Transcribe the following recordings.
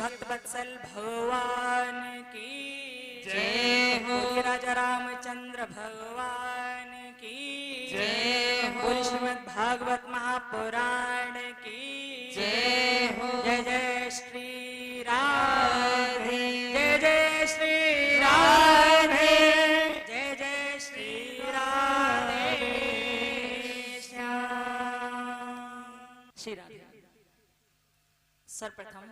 भक्त वत्सल भगवान की जय हो। राजा रामचंद्र भगवान की जय हो। श्रीमद् भागवत महापुराण की जय हो। जय जय श्री राधे, जय जय श्री राधे, जय जय श्री राधे श्याम। श्री राधे। सर्वप्रथम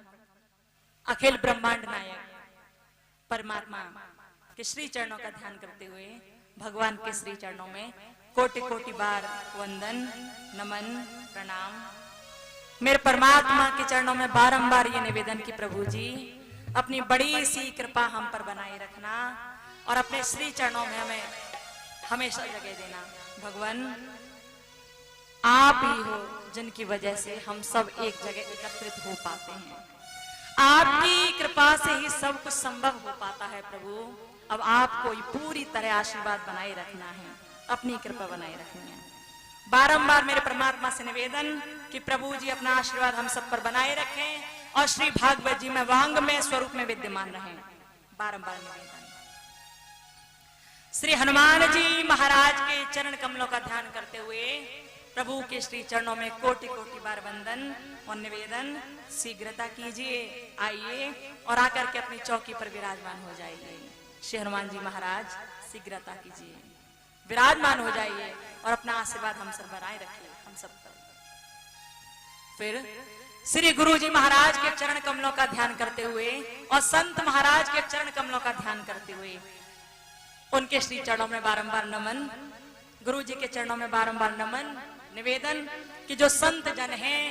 अखिल ब्रह्मांड नायक परमात्मा के श्री चरणों का ध्यान करते हुए भगवान के श्री चरणों में कोटि कोटि बार वंदन नमन प्रणाम। मेरे परमात्मा के चरणों में बारंबार ये निवेदन कि प्रभु जी अपनी बड़ी सी कृपा हम पर बनाए रखना और अपने श्री चरणों में हमें हमेशा जगह देना। भगवान आप ही हो जिनकी वजह से हम सब एक जगह एकत्रित हो पाते हैं। आपकी कृपा से ही सब कुछ संभव हो पाता है प्रभु। अब आपको पूरी तरह आशीर्वाद बनाए रखना है, अपनी कृपा बनाए रखनी है। बारंबार मेरे परमात्मा से निवेदन कि प्रभु जी अपना आशीर्वाद हम सब पर बनाए रखें और श्री भागवत जी में वांग में स्वरूप में विद्यमान रहें। बारंबार निवेदन। श्री हनुमान जी महाराज के चरण कमलों का ध्यान करते हुए प्रभु के श्री चरणों में कोटि कोटि बार वंदन और निवेदन। शीघ्रता कीजिए, आइए और आकर के अपनी चौकी पर विराजमान हो जाइए। श्री हनुमान जी महाराज शीघ्रता कीजिए, विराजमान हो जाइए और अपना आशीर्वाद हम सब बनाए रखिए, हम सब पर। फिर श्री गुरु जी महाराज के चरण कमलों का ध्यान करते हुए और संत महाराज के चरण कमलों का ध्यान करते हुए उनके श्री चरणों में बारंबार नमन, गुरु जी के चरणों में बारंबार नमन निवेदन कि जो संत जन हैं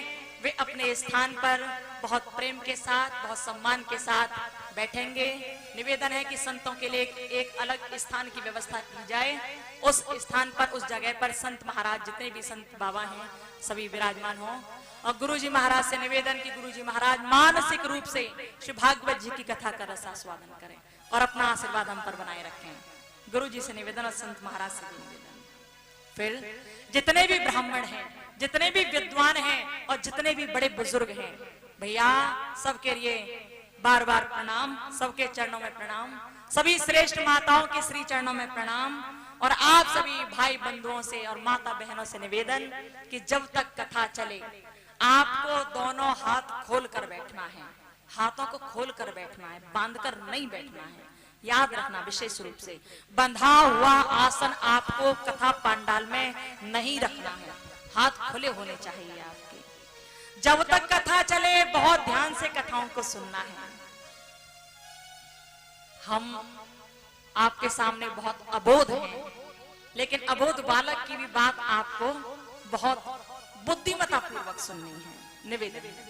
वे अपने स्थान पर बहुत प्रेम के साथ, बहुत सम्मान के साथ बैठेंगे। निवेदन है कि संतों के लिए एक अलग स्थान की व्यवस्था की जाए। उस स्थान पर, उस जगह पर संत महाराज, जितने भी संत बाबा हैं सभी विराजमान हों। और गुरु जी महाराज से निवेदन कि गुरु जी महाराज मानसिक रूप से श्री भागवत जी की कथा का रसास्वादन करें और अपना आशीर्वाद हम पर बनाए रखें। गुरु जी से निवेदन और संत महाराज से निवेदन। फिर जितने भी ब्राह्मण हैं, जितने भी विद्वान हैं और जितने भी बड़े बुजुर्ग हैं, भैया सबके लिए बार बार प्रणाम, सबके चरणों में प्रणाम। सभी श्रेष्ठ माताओं के श्री चरणों में प्रणाम। और आप सभी भाई बंधुओं से और माता बहनों से निवेदन कि जब तक कथा चले आपको दोनों हाथ खोल कर बैठना है, हाथों को खोल कर बैठना है, बांध कर नहीं बैठना है। याद रखना विशेष रूप से बंधा हुआ आसन आपको कथा पंडाल में नहीं रखना है, हाथ खुले होने चाहिए आपके। जब तक कथा चले बहुत ध्यान से कथाओं को सुनना है। हम आपके सामने बहुत अबोध हैं, लेकिन अबोध बालक की भी बात आपको बहुत बुद्धिमत्ता पूर्वक सुननी है। निवेदन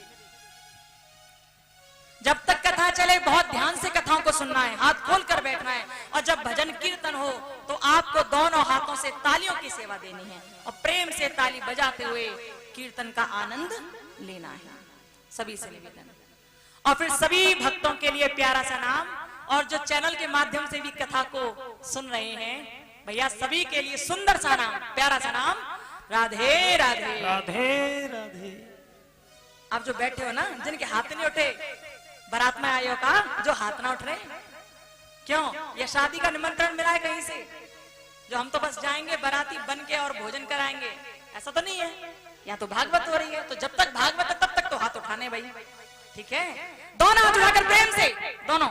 जब तक कथा चले बहुत ध्यान से कथाओं को सुनना है, हाथ खोल कर बैठना है। और जब भजन कीर्तन हो तो आपको दोनों हाथों से तालियों की सेवा देनी है और प्रेम से ताली बजाते हुए कीर्तन का आनंद लेना है। सभी से निवेदन। और फिर सभी भक्तों के लिए प्यारा सा नाम, और जो चैनल के माध्यम से भी कथा को सुन रहे हैं भैया सभी के लिए सुंदर सा नाम, प्यारा सा नाम, राधे राधे राधे राधे। आप जो बैठे हो ना, जिनके हाथ नहीं उठे, बारात में आए हो का जो हाथ ना उठ रहे, क्यों? ये शादी का निमंत्रण मिला है कहीं से जो हम तो बस जाएंगे बाराती बन के और भोजन कराएंगे, ऐसा तो नहीं है। यहाँ तो भागवत हो रही है, तो जब तक भागवत है तब तक तो हाथ उठाने भाई, ठीक है? दोनों हाथ उठाकर प्रेम से दोनों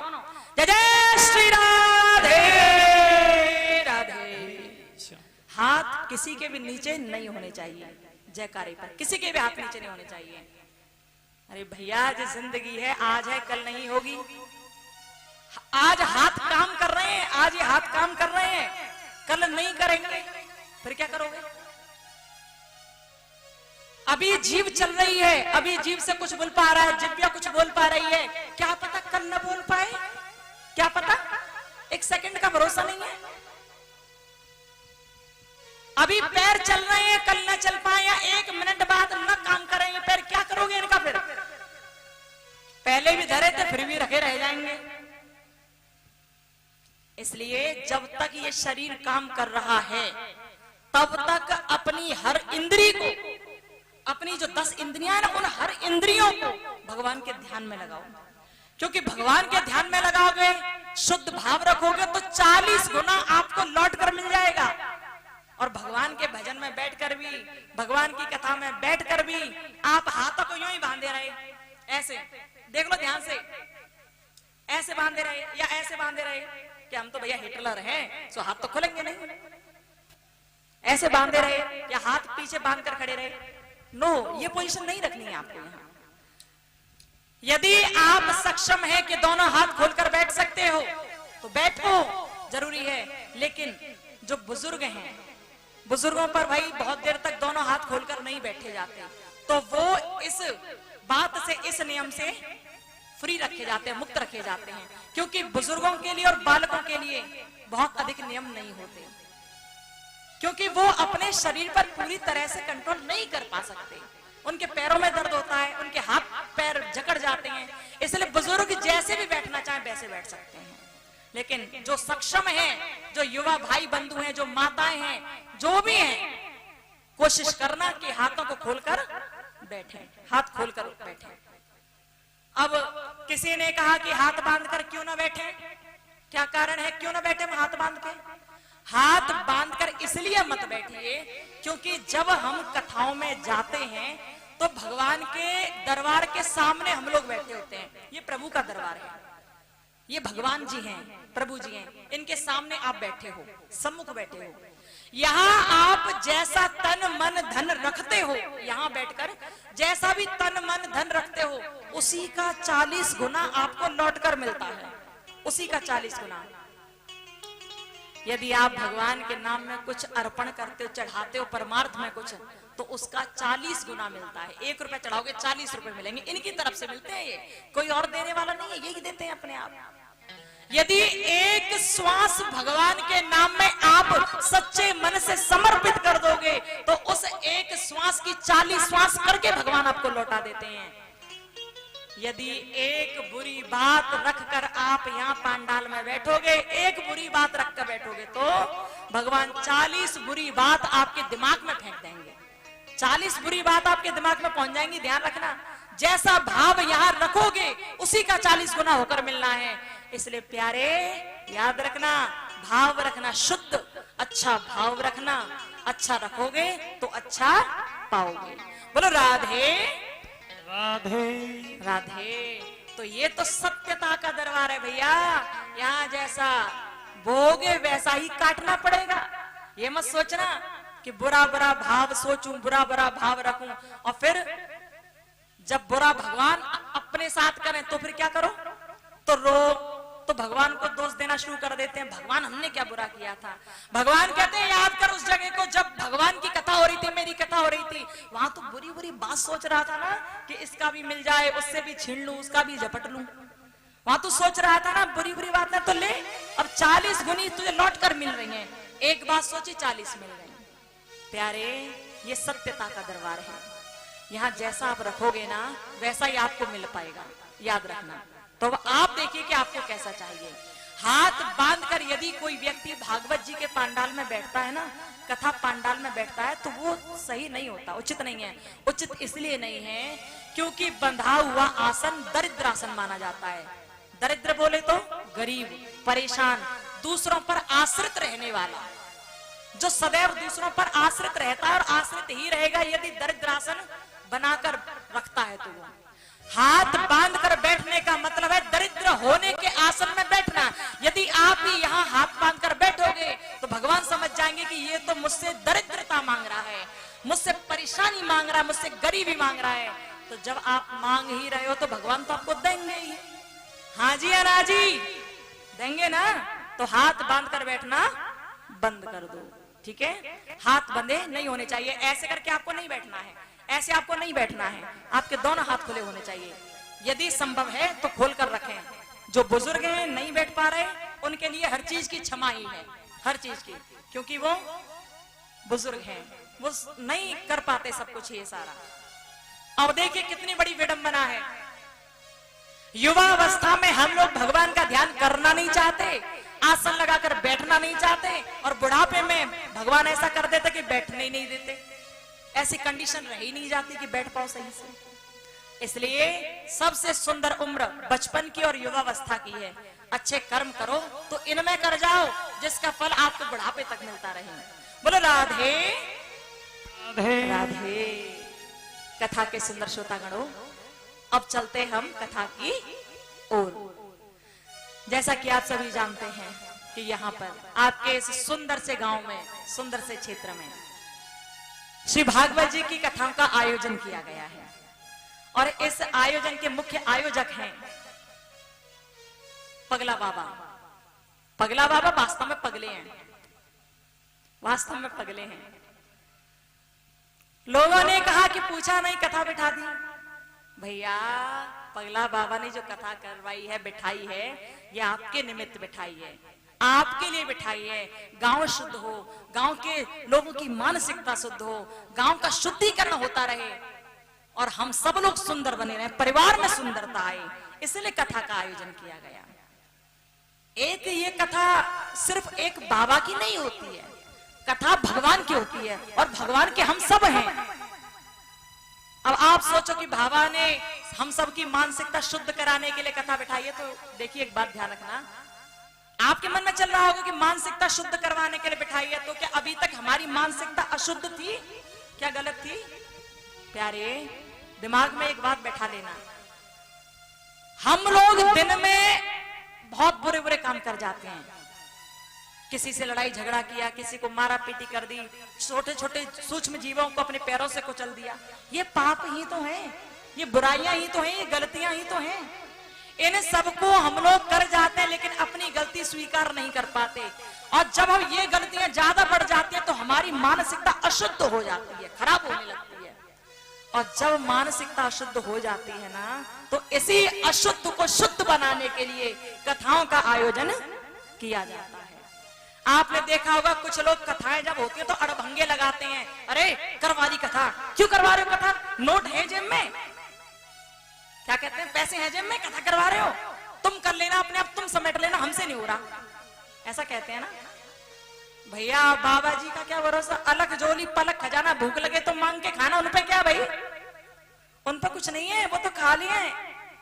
जय जय श्री राधे राधे। हाथ किसी के भी नीचे नहीं होने चाहिए, जयकारे पर किसी के भी हाथ नीचे नहीं होने चाहिए। अरे भैया जो जिंदगी है आज है कल नहीं होगी। आज हाथ काम कर रहे हैं, आज ये हाथ काम कर रहे हैं, कल नहीं करेंगे, फिर क्या करोगे? अभी जीव चल रही है, अभी जीव से कुछ बोल पा रहा है, जिव्या कुछ बोल पा रही है, क्या पता कल न बोल पाए, क्या पता, एक सेकंड का भरोसा नहीं है। अभी पैर चल रहे हैं, कल न चल पाए या एक मिनट बाद न काम करेंगे पैर, क्या करोगे इनका? फिर पहले भी धरे थे फिर भी रखे रह जाएंगे। इसलिए जब तक ये शरीर काम कर रहा है तब तक अपनी हर इंद्री को, अपनी जो 10 इंद्रियां हैं ना, उन हर इंद्रियों को भगवान के ध्यान में लगाओ। क्योंकि भगवान के ध्यान में लगाओगे, शुद्ध भाव रखोगे तो 40 गुना आपको लौट कर मिल जाएगा। और भगवान के भजन में बैठकर भी, भगवान की कथा में बैठकर भी आप हाथों को यूं ही बांधे रहे, ऐसे देख लो ध्यान से, ऐसे बांधे रहे या ऐसे बांधे रहे कि हम तो भैया हिटलर हैं, सो हाथ तो खुलेंगे नहीं, ऐसे बांधे रहे या हाथ पीछे बांध कर खड़े रहे। नो, ये पोजीशन नहीं रखनी है आपको। यहां यदि आप सक्षम हैं कि दोनों हाथ खोलकर बैठ सकते हो तो बैठो, जरूरी है। लेकिन जो बुजुर्ग हैं, बुजुर्गों पर भाई बहुत देर तक दोनों हाथ खोलकर नहीं बैठे जाते, तो वो इस बात से, इस नियम से फ्री रखे जाते हैं, मुक्त रखे जाते हैं। क्योंकि बुजुर्गों के लिए और बालकों के लिए बहुत अधिक नियम नहीं होते, क्योंकि वो अपने शरीर पर पूरी तरह से कंट्रोल नहीं कर पा सकते। उनके पैरों में दर्द होता है, उनके हाथ पैर जकड़ जाते हैं, इसलिए बुजुर्ग जैसे भी बैठना चाहे वैसे बैठ सकते हैं। लेकिन जो सक्षम है, जो युवा भाई बंधु हैं, जो माताएं हैं, जो भी हैं, कोशिश करना कि हाथों को खोलकर बैठे, हाथ खोलकर बैठे। अब किसी ने कहा कि हाथ बांधकर क्यों ना बैठे, क्या कारण है क्यों ना बैठे हम हाथ बांध के? हाथ बांधकर इसलिए मत बैठिए क्योंकि जब हम कथाओं में जाते हैं तो भगवान के दरबार के सामने हम लोग बैठे होते हैं। ये प्रभु का दरबार है, ये भगवान जी हैं, प्रभु जी हैं, इनके सामने आप बैठे हो, सम्मुख बैठे हो। यहाँ आप जैसा तन मन धन रखते हो, यहाँ बैठकर जैसा भी तन मन धन रखते हो, उसी का 40 गुना आपको लौटकर मिलता है, उसी का 40 गुना। यदि आप भगवान के नाम में कुछ अर्पण करते हो, चढ़ाते हो परमार्थ में कुछ, तो उसका 40 गुना मिलता है। 1 रुपया चढ़ाओगे 40 रुपए मिलेंगे, इनकी तरफ से मिलते हैं, ये कोई और देने वाला नहीं है, यही देते हैं अपने आप। यदि एक श्वास भगवान के नाम में आप सच्चे मन से समर्पित कर दोगे तो उस एक श्वास की 40 श्वास करके भगवान आपको लौटा देते हैं। यदि एक बुरी बात रखकर आप यहाँ पांडाल में बैठोगे, एक बुरी बात रखकर बैठोगे तो भगवान 40 बुरी बात आपके दिमाग में फेंक देंगे, 40 बुरी बात आपके दिमाग में पहुंच जाएंगी। ध्यान रखना, जैसा भाव यहाँ रखोगे उसी का 40 गुना होकर मिलना है। इसलिए प्यारे याद रखना, भाव रखना शुद्ध, अच्छा भाव रखना, अच्छा रखोगे तो अच्छा पाओगे। बोलो राधे राधे राधे। तो ये तो सत्यता का दरबार है भैया, यहाँ जैसा बोगे वैसा ही काटना पड़ेगा। ये मत सोचना कि बुरा बुरा भाव सोचूं, बुरा बुरा भाव रखूं, और फिर जब बुरा भगवान अपने साथ करें तो फिर क्या करो, तो रो, तो भगवान को दोष देना शुरू कर देते हैं, भगवान हमने क्या बुरा किया था। भगवान कहते हैं याद कर उस जगह को जब भगवान की कथा हो रही थी, मेरी कथा हो रही थी, वहां तो बुरी बुरी बात सोच रहा था ना कि इसका भी मिल जाए, उससे भी छीन लूं, उसका भी झपट लूं। वहां तो सोच रहा था ना बुरी बुरी बात है, तो ले अब 40 गुनी तुझे लौट कर मिल रही है। एक बात सोची 40 मिल रही। प्यारे ये सत्यता का दरबार है, यहाँ जैसा आप रखोगे ना वैसा ही आपको मिल पाएगा, याद रखना। तो आप देखिए कि आपको कैसा चाहिए। हाथ बांधकर यदि कोई व्यक्ति भागवत जी के पांडाल में बैठता है ना, कथा पांडाल में बैठता है, तो वो सही नहीं होता, उचित नहीं है। उचित इसलिए नहीं है क्योंकि बंधा हुआ आसन दरिद्र आसन माना जाता है। दरिद्र बोले तो गरीब, परेशान, दूसरों पर आश्रित रहने वाला, जो सदैव दूसरों पर आश्रित रहता है और आश्रित ही रहेगा यदि दरिद्र आसन बनाकर रखता है तो वो। हाथ बांधकर बैठने का मतलब है दरिद्र होने के आसन में बैठना। यदि आप ही यहाँ हाथ बांधकर बैठोगे तो भगवान समझ जाएंगे कि ये तो मुझसे दरिद्रता मांग रहा है, मुझसे परेशानी मांग रहा है, मुझसे गरीबी मांग रहा है। तो जब आप मांग ही रहे हो तो भगवान तो आपको देंगे ही। हाँ जी या ना जी, देंगे ना। तो हाथ बांधकर बैठना बंद कर दो, ठीक है। हाथ बंधे नहीं होने चाहिए, ऐसे करके आपको नहीं बैठना है, ऐसे आपको नहीं बैठना है, आपके दोनों हाथ खुले होने चाहिए। यदि संभव है तो खोलकर रखें। जो बुजुर्ग हैं नहीं बैठ पा रहे, उनके लिए हर चीज की क्षमा ही है, हर चीज की, क्योंकि वो बुजुर्ग हैं, वो नहीं कर पाते सब कुछ ये सारा। अब देखिए कितनी बड़ी विडंबना है, युवा अवस्था में हम लोग भगवान का ध्यान करना नहीं चाहते, आसन लगाकर बैठना नहीं चाहते, और बुढ़ापे में भगवान ऐसा कर देते कि बैठने ही नहीं देते। ऐसी कंडीशन रह ही नहीं जाती कि बैठ पाओ सही से। इसलिए सबसे सुंदर उम्र बचपन की और युवावस्था की है। अच्छे कर्म करो तो इनमें कर जाओ, जिसका फल आपको बुढ़ापे तक मिलता रहे। बोलो राधे राधे। राधे। कथा के सुंदर श्रोतागणों, अब चलते हम कथा की ओर। जैसा कि आप सभी जानते हैं कि यहाँ पर आपके इस सुंदर से गांव में, सुंदर से क्षेत्र में श्री भागवत जी की कथाओं का आयोजन किया गया है। और इस आयोजन के मुख्य आयोजक हैं पगला बाबा। पगला बाबा वास्तव में पगले हैं, वास्तव में पगले हैं। लोगों ने कहा कि पूछा नहीं, कथा बिठा दी। भैया, पगला बाबा ने जो कथा करवाई है, बिठाई है, ये आपके निमित्त बिठाई है, आपके लिए बिठाई है। गांव शुद्ध हो, गांव के लोगों की मानसिकता शुद्ध हो, गांव का शुद्धिकरण होता रहे और हम सब लोग सुंदर बने रहे, परिवार में सुंदरता आए, इसलिए कथा का आयोजन किया गया। एक ये कथा सिर्फ एक बाबा की नहीं होती है, कथा भगवान की होती है और भगवान के हम सब हैं। अब आप सोचो कि बाबा ने हम सब की मानसिकता शुद्ध कराने के लिए कथा बिठाई है, तो देखिए एक बात ध्यान रखना, आपके मन में चल रहा होगा कि मानसिकता शुद्ध करवाने के लिए बिठाई है, तो क्या अभी तक हमारी मानसिकता अशुद्ध थी? क्या गलत थी? प्यारे, दिमाग में एक बात बैठा लेना, हम लोग दिन में बहुत बुरे बुरे काम कर जाते हैं। किसी से लड़ाई झगड़ा किया, किसी को मारा पीटी कर दी, छोटे छोटे सूक्ष्म जीवों को अपने पैरों से कुचल दिया। ये पाप ही तो है, ये बुराइयां ही तो हैं, ये गलतियां ही तो हैं। इन सबको हम लोग कर जाते हैं, लेकिन अपनी गलती स्वीकार नहीं कर पाते। और जब हम ये गलतियां ज्यादा बढ़ जाती है तो हमारी मानसिकता अशुद्ध हो जाती है, खराब होने लगती है। और जब मानसिकता अशुद्ध हो जाती है ना, तो इसी अशुद्ध को शुद्ध बनाने के लिए कथाओं का आयोजन किया जाता है। आपने देखा होगा कुछ लोग कथाएं जब होती है तो अड़भंगे लगाते हैं, अरे करवा दी कथा, क्यों करवा रहे हो कथा? नोट है जेब में, क्या कहते हैं, पैसे हैं जेब में, कथा करवा रहे हो, तुम कर लेना अपने आप, तुम समेट लेना, हमसे नहीं हो रहा, ऐसा कहते हैं ना। भैया, बाबा जी का क्या भरोसा, अलग जोली पलक खजाना, भूख लगे तो मांग के खाना, उन पे क्या भाई, उन पे कुछ नहीं है, वो तो खाली है,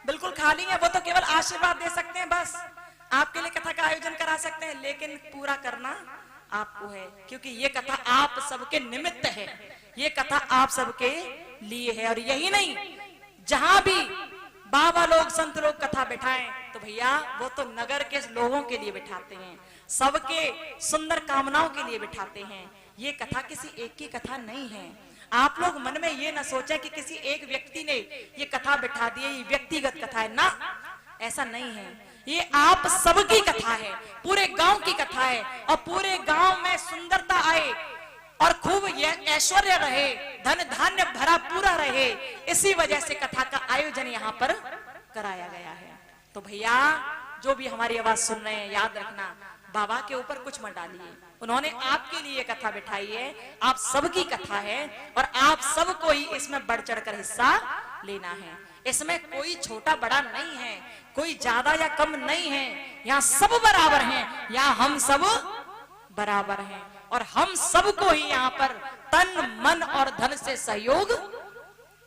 बिल्कुल खाली है, वो तो केवल आशीर्वाद दे सकते हैं, बस आपके लिए कथा का आयोजन करा सकते हैं, लेकिन पूरा करना आपको है, क्योंकि ये कथा आप सबके निमित्त है, ये कथा आप सबके लिए है। और यही नहीं, जहां भी बाबा लोग, संत लोग कथा बिठाएं तो भैया वो तो नगर के लोगों के लिए बिठाते हैं, सबके सुंदर कामनाओं के लिए बिठाते हैं। ये कथा किसी एक की कथा नहीं है। आप लोग मन में ये ना सोचे कि किसी एक व्यक्ति ने ये कथा बिठा दी है, ये व्यक्तिगत कथा है ना, ऐसा नहीं है। ये आप सबकी कथा है, पूरे गांव की कथा है, और पूरे गांव में सुंदरता आए और खूब ऐश्वर्य रहे, धन धान्य भरा पूरा रहे, इसी वजह से कथा का आयोजन यहाँ पर कराया गया है। तो भैया, जो भी हमारी आवाज सुन रहे हैं, याद रखना, बाबा के ऊपर कुछ मत डालिए, उन्होंने आपके लिए कथा बिठाई है, आप सबकी कथा है और आप सबको ही इसमें बढ़ चढ़ कर हिस्सा लेना है। इसमें कोई छोटा बड़ा नहीं है, कोई ज्यादा या कम नहीं है, यहाँ सब बराबर हैं, यहाँ हम सब बराबर हैं और हम सबको ही यहाँ पर तन मन और धन से सहयोग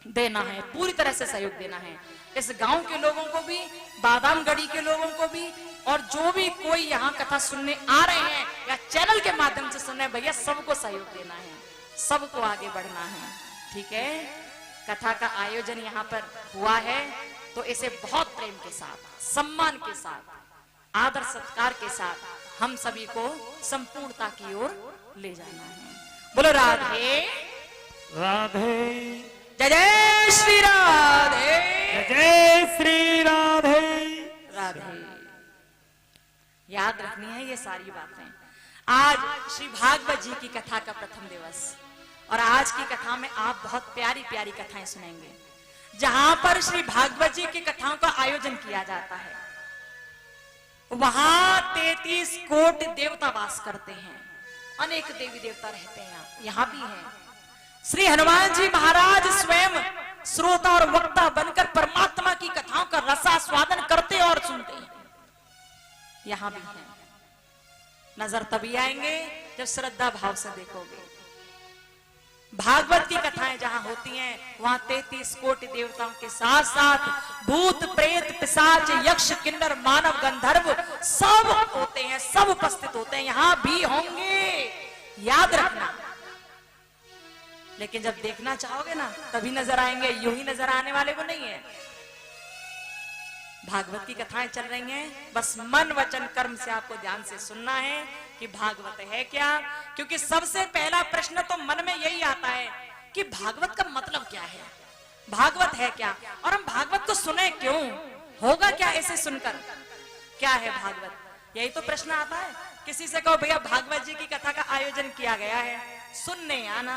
देना है, पूरी तरह से सहयोग देना है। इस गांव के लोगों को भी, बादाम गढ़ी के लोगों को भी, और जो भी कोई यहाँ कथा सुनने आ रहे हैं या चैनल के माध्यम से सुन रहे हैं, भैया सबको सहयोग देना है, सबको आगे बढ़ना है, ठीक है। कथा का आयोजन यहाँ पर हुआ है तो इसे बहुत प्रेम के साथ, सम्मान के साथ, आदर सत्कार के साथ हम सभी को संपूर्णता की ओर ले जाना है। बोलो राधे राधे। जय जय श्री राधे, जय श्री राधे। राधे। याद रखनी है ये सारी बातें। आज श्री भागवत जी की कथा का प्रथम दिवस, और आज की कथा में आप बहुत प्यारी प्यारी कथाएं सुनेंगे। जहां पर श्री भागवत जी की कथाओं का आयोजन किया जाता है, वहां 33 कोटि देवता वास करते हैं, अनेक देवी देवता रहते हैं, यहाँ भी हैं। श्री हनुमान जी महाराज स्वयं श्रोता और वक्ता बनकर परमात्मा की कथाओं का रसास्वादन करते और सुनते हैं, यहां भी हैं। नजर तभी आएंगे जब श्रद्धा भाव से देखोगे। भागवत की कथाएं जहां होती होती हैं, वहां 33 कोटि देवताओं के साथ साथ भूत प्रेत पिशाच यक्ष किन्नर मानव गंधर्व सब होते हैं, सब उपस्थित होते हैं, यहां भी होंगे, याद रखना। लेकिन जब देखना चाहोगे ना तभी नजर आएंगे, यूं ही नजर आने वाले को नहीं है। भागवत की कथाएं चल रही हैं, बस मन वचन कर्म से आपको ध्यान से सुनना है कि भागवत है क्या। क्योंकि सबसे पहला प्रश्न तो मन में यही आता है कि भागवत का मतलब क्या है, भागवत है क्या, और हम भागवत को सुने क्यों, होगा क्या ऐसे सुनकर, क्या है भागवत, यही तो प्रश्न आता है। किसी से कहो भैया भागवत जी की कथा का आयोजन किया गया है, सुनने आना,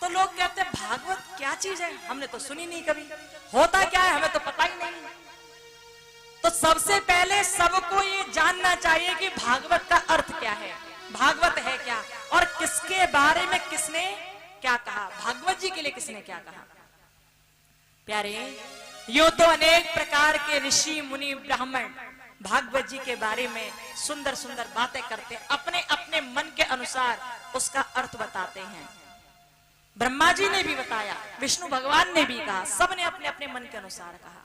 तो लोग कहते हैं भागवत क्या चीज है, हमने तो सुनी नहीं कभी, होता क्या है हमें तो पता ही नहीं। तो सबसे पहले सबको ये जानना चाहिए कि भागवत का अर्थ क्या है, भागवत है क्या, और किसके बारे में किसने क्या कहा, भागवत जी के लिए किसने क्या कहा। प्यारे, यो तो अनेक प्रकार के ऋषि मुनि ब्राह्मण भागवत जी के बारे में सुंदर सुंदर बातें करते, अपने अपने मन के अनुसार उसका अर्थ बताते हैं। ब्रह्मा जी ने भी बताया, विष्णु भगवान ने भी कहा, सबने अपने अपने मन के अनुसार कहा।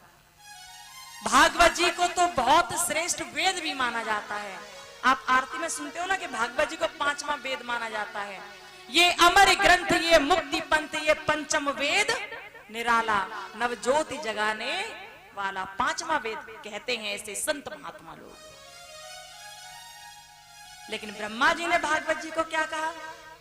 भागवत जी को तो बहुत श्रेष्ठ वेद भी माना जाता है। आप आरती में सुनते हो ना कि भागवत जी को 5वां वेद माना जाता है। ये अमर ग्रंथ, ये मुक्ति पंथ, ये पंचम वेद निराला, नवज्योति जगाने वाला, 5वां वेद कहते हैं ऐसे संत महात्मा लोग। लेकिन ब्रह्मा जी ने भागवत जी को क्या कहा,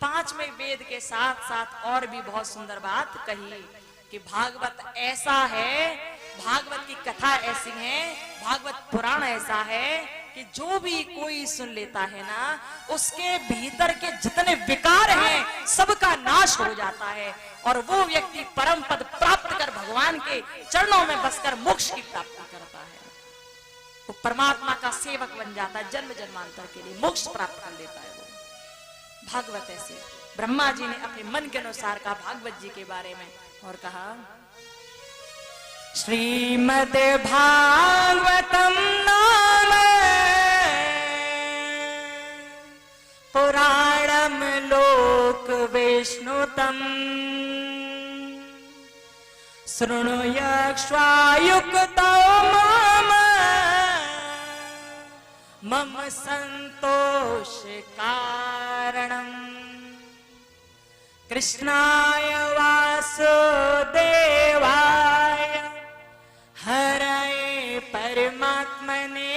5वें वेद के साथ साथ और भी बहुत सुंदर बात कही कि भागवत ऐसा है, भागवत की कथा ऐसी है, भागवत पुराण ऐसा है कि जो भी कोई सुन लेता है ना, उसके भीतर के जितने विकार हैं सबका नाश हो जाता है, और वो व्यक्ति परम पद प्राप्त कर भगवान के चरणों में बसकर मोक्ष की प्राप्ति करता है। वो परमात्मा का सेवक बन जाता है, जन्म जन्मांतर के लिए मोक्ष प्राप्त कर लेता है। वो भागवत ऐसे ब्रह्मा जी ने अपने मन के अनुसार कहा भागवत जी के बारे में, और कहा श्रीमद् भागवतम नाम पुराणम लोक विष्णुतम शृणुयाक्ष्वायुक्तो मम संतोष कारणम कृष्णाय वासुदेवाय हरये परमात्मने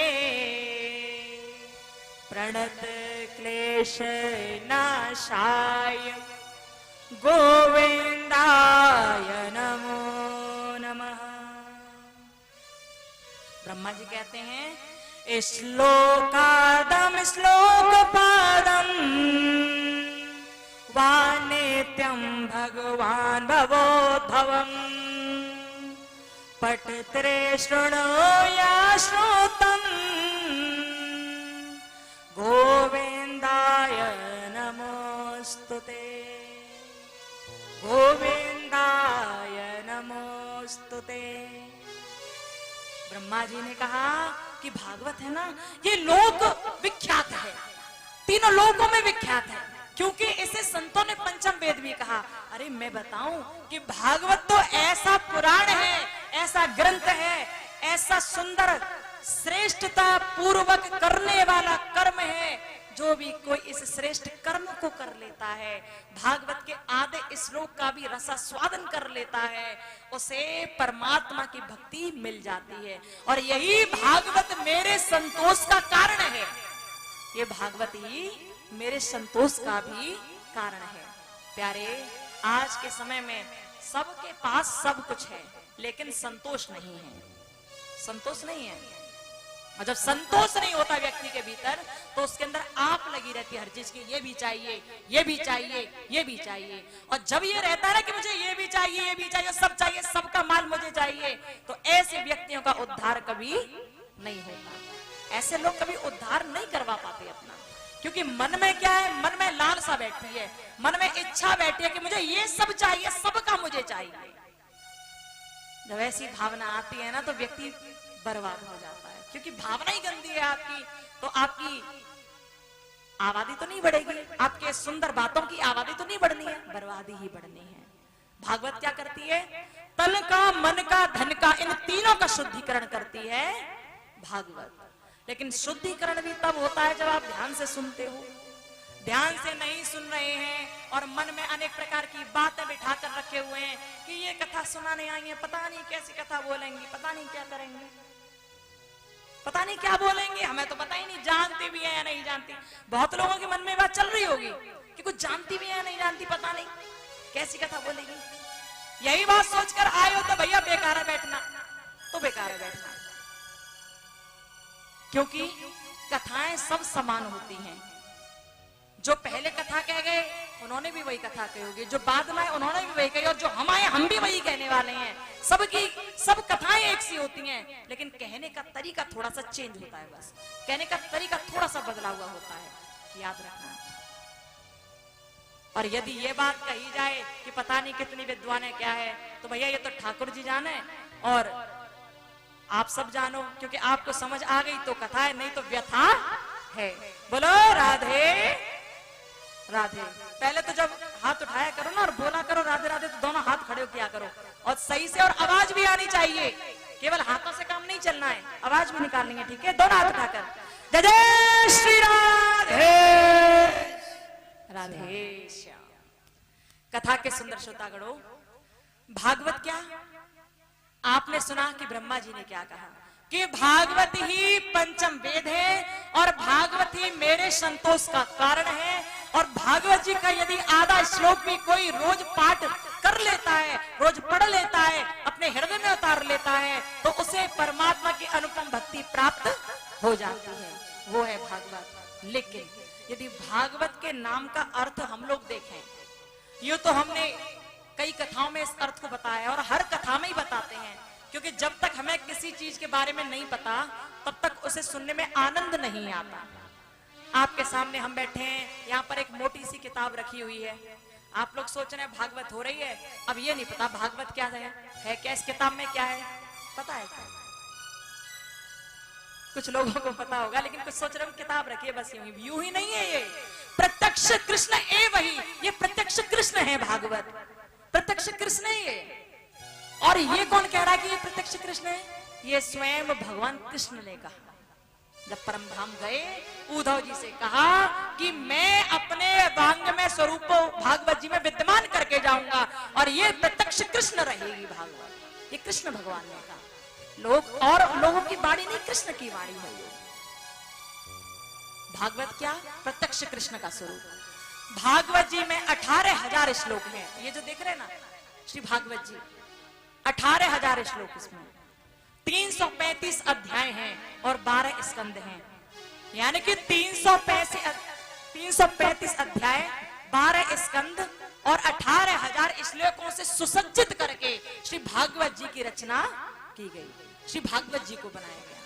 प्रणत क्लेश नाशाय गोविंदाय नमो नमः। ब्रह्मा जी कहते हैं श्लोकादम श्लोकपादम वानित्यं भगवान भवोद्भवम् पठत्रे शृणोया श्रोतम् गोविंदाय नमोस्तुते गोविंदाय नमोस्तुते। ब्रह्मा जी ने कहा कि भागवत है ना, ये लोक विख्यात है, तीनों लोकों में विख्यात है, क्योंकि इसे संतों ने पंचम वेद भी कहा। अरे मैं बताऊं कि भागवत तो ऐसा पुराण है, ऐसा ग्रंथ है, ऐसा सुंदर श्रेष्ठता पूर्वक करने वाला कर्म है, जो भी कोई इस श्रेष्ठ कर्म को कर लेता है, भागवत के आधे श्लोक का भी रसास्वादन कर लेता है, उसे परमात्मा की भक्ति मिल जाती है। और यही भागवत मेरे संतोष का कारण है, ये भागवत ही मेरे संतोष का भी कारण है। प्यारे, आज के समय में सबके पास सब कुछ है, लेकिन संतोष नहीं है, संतोष नहीं है। और जब संतोष नहीं होता व्यक्ति के भीतर, तो उसके अंदर आग लगी रहती है हर चीज की, ये भी चाहिए, ये भी चाहिए, ये भी चाहिए। और जब ये रहता है ना कि मुझे ये भी चाहिए, ये भी चाहिए, सब चाहिए, सबका माल मुझे चाहिए, तो ऐसे व्यक्तियों का उद्धार कभी नहीं होता। ऐसे लोग कभी उद्धार नहीं करवा पाते अपना, क्योंकि मन में क्या है, मन में लालसा बैठी है, मन में इच्छा बैठी है कि मुझे ये सब चाहिए, सबका मुझे चाहिए। जब ऐसी भावना आती है ना, तो व्यक्ति बर्बाद हो जाता है, क्योंकि भावना ही गंदी है आपकी, तो आपकी आबादी तो नहीं बढ़ेगी, आपके सुंदर बातों की आबादी तो नहीं बढ़नी है, बर्बादी ही बढ़नी है। भागवत क्या करती है? तन का, मन का, धन का, इन तीनों का शुद्धिकरण करती है भागवत। लेकिन शुद्धिकरण भी तब होता है जब आप ध्यान से सुनते हो। ध्यान से नहीं सुन रहे हैं और मन में अनेक प्रकार की बातें बिठा कर रखे हुए हैं कि ये कथा सुनाने आई है, पता नहीं कैसी कथा बोलेंगी, पता नहीं क्या करेंगे, पता नहीं क्या बोलेंगे, हमें तो पता ही नहीं, जानती भी है या नहीं जानती। बहुत लोगों के मन में बात चल रही होगी कि कुछ जानती भी है या नहीं जानती, पता नहीं कैसी कथा बोलेगी। यही बात सोचकर आए हो तो भैया बेकार है बैठना, तो बेकार है बैठना। क्योंकि कथाएं सब समान होती हैं। जो पहले कथा कह गए उन्होंने भी वही कथा कही होगी, जो बाद में उन्होंने भी वही कही, और जो हम आए हम भी वही कहने वाले हैं। सब कथाएं एक सी होती हैं, लेकिन कहने का तरीका थोड़ा सा चेंज होता है, बस कहने का तरीका थोड़ा सा बदला हुआ होता है, याद रखना। और यदि ये बात कही जाए कि पता नहीं कितनी विद्वान क्या है, तो भैया ये तो ठाकुर जी जाने और आप सब जानो, क्योंकि आपको समझ आ गई तो कथा है, नहीं तो व्यथा है। बोलो राधे राधे। पहले तो जब हाथ उठाया करो ना और बोला करो राधे राधे, तो दोनों हाथ खड़े किया करो और सही से, और आवाज भी आनी चाहिए। केवल हाथों से काम नहीं चलना है, आवाज भी निकालनी है, ठीक है? दोनों हाथ उठाकर जय जय श्री राधे राधे श्याम। कथा के सुंदर श्रोतागणों, भागवत क्या, आपने सुना कि ब्रह्मा जी ने क्या कहा कि भागवत ही पंचम वेद है और भागवत ही मेरे संतोष का कारण है। और भागवत जी का यदि आधा श्लोक भी कोई रोज पाठ कर लेता है, रोज पढ़ लेता है, अपने हृदय में उतार लेता है, तो उसे परमात्मा की अनुपम भक्ति प्राप्त हो जाती है, वो है भागवत। लेकिन यदि भागवत के नाम का अर्थ हम लोग देखें, ये तो हमने कई कथाओं में इस अर्थ को बताया और हर कथा में ही बताते हैं, क्योंकि जब तक हमें किसी चीज के बारे में नहीं पता तब तक उसे सुनने में आनंद नहीं आता। आपके सामने हम बैठे हैं, यहाँ पर एक मोटी सी किताब रखी हुई है, आप लोग सोच रहे हैं भागवत हो रही है, अब ये नहीं पता भागवत क्या है क्या, इस किताब में क्या है, पता है क्या? कुछ लोगों को पता होगा, लेकिन कुछ सोच रहे हो किताब रखी है बस यूं ही नहीं है। ये प्रत्यक्ष कृष्ण है, वही ये प्रत्यक्ष कृष्ण है भागवत, प्रत्यक्ष कृष्ण है ये। और ये कौन कह रहा है कि ये प्रत्यक्ष कृष्ण है? ये स्वयं भगवान कृष्ण ने कहा। जब परम धाम गए, उद्धव जी से कहा कि मैं अपने वांग में स्वरूप भागवत जी में विद्यमान करके जाऊंगा और ये प्रत्यक्ष कृष्ण रहेगी भागवत, ये कृष्ण भगवान ने कहा। लोगों की वाणी नहीं, कृष्ण की वाणी है ये। भागवत क्या, प्रत्यक्ष कृष्ण का स्वरूप। भागवत जी में 18,000 श्लोक हैं, ये जो देख रहे हैं ना श्री भागवत जी, 18,000 श्लोक, इसमें 335 अध्याय हैं और 12 स्कंद हैं, यानी कि 335 अध्याय, 12 स्कंद और 18,000 श्लोकों से सुसज्जित करके श्री भागवत जी की रचना की गई, श्री भागवत जी को बनाया गया।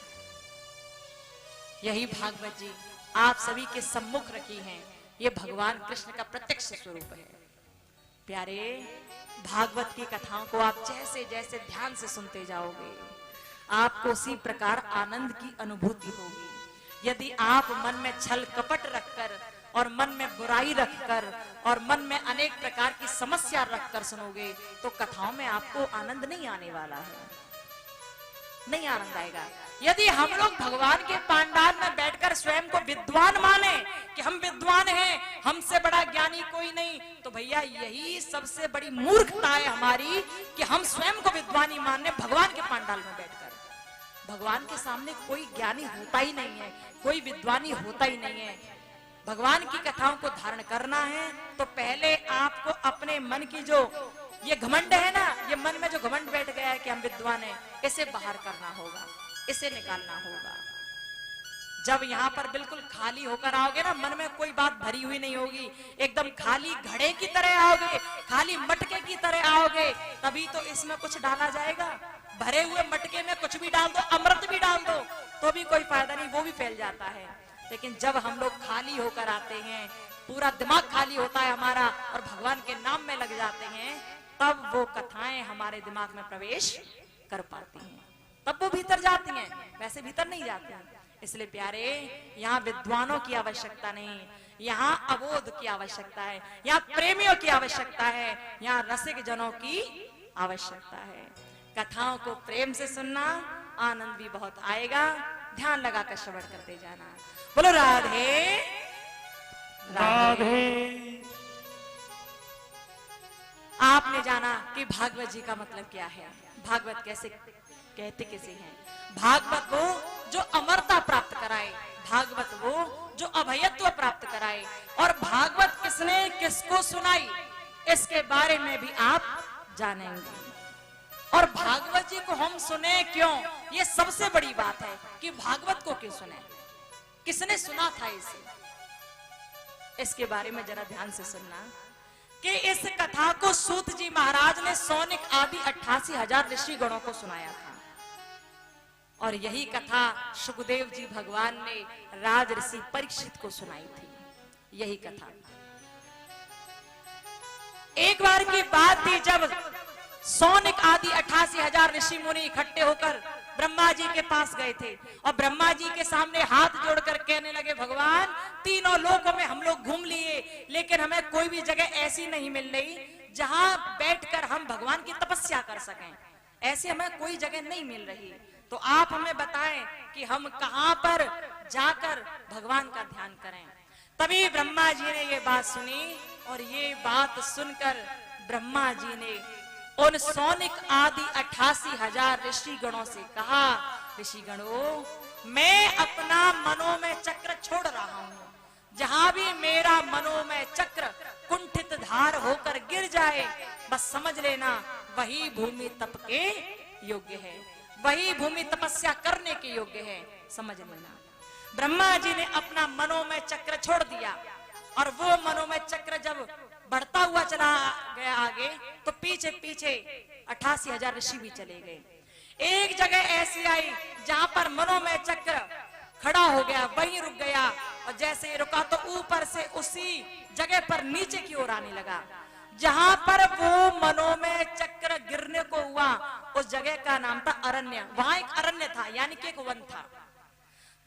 यही भागवत जी आप सभी के सम्मुख रखी हैं, ये भगवान कृष्ण का प्रत्यक्ष स्वरूप है। प्यारे, भागवत की कथाओं को आप जैसे जैसे ध्यान से सुनते जाओगे, आपको उसी प्रकार आनंद की अनुभूति होगी। यदि आप मन में छल कपट रखकर और मन में बुराई रखकर और मन में अनेक प्रकार की समस्या रखकर सुनोगे, तो कथाओं में आपको आनंद नहीं आने वाला है, नहीं आनंद आएगा। यदि हम लोग भगवान के पांडाल में बैठकर स्वयं को विद्वान माने कि हम विद्वान हैं, हमसे बड़ा ज्ञानी कोई नहीं, तो भैया यही सबसे बड़ी मूर्खता है हमारी कि हम स्वयं को विद्वानी माने भगवान के पांडाल में बैठकर। भगवान के सामने कोई ज्ञानी होता ही नहीं है, कोई विद्वानी होता ही नहीं है। भगवान की कथाओं को धारण करना है तो पहले आपको अपने मन की जो ये घमंड है ना, ये मन में जो घमंड बैठ गया है कि हम विद्वान हैं, इसे बाहर करना होगा, इसे निकालना होगा। जब यहाँ पर बिल्कुल खाली होकर आओगे ना, मन में कोई बात भरी हुई नहीं होगी, एकदम खाली घड़े की तरह आओगे, खाली मटके की तरह आओगे, तभी तो इसमें कुछ डाला जाएगा। भरे हुए मटके में कुछ भी डाल दो, अमृत भी डाल दो, तो भी कोई फायदा नहीं, वो भी फैल जाता है। लेकिन जब हम लोग खाली होकर आते हैं, पूरा दिमाग खाली होता है हमारा और भगवान के नाम में लग जाते हैं, तब वो कथाएं हमारे दिमाग में प्रवेश कर पाती हैं, तब वो भीतर जाती हैं, वैसे भीतर नहीं जाती हैं। इसलिए प्यारे, यहाँ विद्वानों की आवश्यकता नहीं, यहाँ अबोध की आवश्यकता है, यहाँ प्रेमियों की आवश्यकता है, यहाँ रसिक जनों की आवश्यकता है। कथाओं को प्रेम से सुनना, आनंद भी बहुत आएगा। ध्यान लगाकर श्रवण करते जाना। बोलो राधे राधे। आपने जाना कि भागवत जी का मतलब क्या है। भागवत कैसे कहते कैसे हैं? भागवत वो जो अमरता प्राप्त कराए, भागवत वो जो अभयत्व प्राप्त कराए। और भागवत किसने किसको सुनाई, इसके बारे में भी आप जानेंगे। और भागवत जी को हम सुने क्यों, ये सबसे बड़ी बात है कि भागवत को क्यों सुने, किसने सुना था इसे, इसके बारे में जरा ध्यान से सुनना कि इस कथा को सूत जी महाराज ने सौनिक आदि 88,000 ऋषि गणों को सुनाया था। और यही कथा सुखदेव जी भगवान ने राज ऋषि परीक्षित को सुनाई थी। यही कथा एक बार की बात थी जब सौनिक आदि 88,000 ऋषि मुनि इकट्ठे होकर ब्रह्मा जी के पास गए थे और ब्रह्मा जी के सामने हाथ जोड़कर कहने लगे, भगवान तीनों लोकों में हम लोग घूम लिए, लेकिन हमें कोई भी जगह ऐसी नहीं मिल रही जहां बैठकर हम भगवान की तपस्या कर सकें। ऐसी हमें कोई जगह नहीं मिल रही, तो आप हमें बताएं कि हम कहां पर जाकर भगवान का ध्यान करें। तभी ब्रह्मा जी ने ये बात सुनी और ये बात सुनकर ब्रह्मा जी ने उन सौनिक आदि 88,000 ऋषि गणों से कहा, ऋषि गणों मैं अपना मनोमय चक्र छोड़ रहा हूं। जहां भी मेरा मनोमय चक्र कुंठित धार होकर गिर जाए, बस समझ लेना वही भूमि तप के योग्य है, वही भूमि तपस्या करने के योग्य है, समझ लेना। ब्रह्मा जी ने अपना मनोमय चक्र छोड़ दिया और वो मनोमय चक्र जब बढ़ता हुआ चला गया आगे, तो पीछे पीछे 88,000 ऋषि भी चले गए। एक जगह ऐसी आई जहां पर मनोमय चक्र खड़ा हो गया, वहीं रुक गया और जैसे ही रुका तो ऊपर से उसी जगह पर नीचे की ओर आने लगा। जहां पर वो मनोमय चक्र गिरने को हुआ, उस जगह का नाम था अरण्य। वहां एक अरण्य था, यानी कि एक वन था।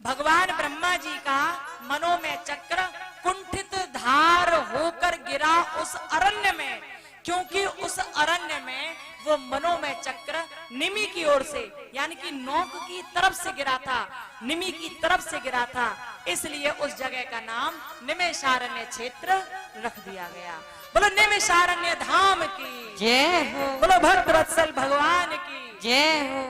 भगवान ब्रह्मा जी का मनोमय चक्र कुंठित धार होकर गिरा उस अरण्य में, क्योंकि उस अरण्य में वो मनोमय चक्र निमि की ओर से, यानी कि नोक की तरफ से गिरा था, निमि की तरफ से गिरा था, इसलिए उस जगह का नाम निमेषारण्य क्षेत्र रख दिया गया। बोलो निमेषारण्य धाम की जय हो। बोलो भक्त वत्सल भगवान की जय हो।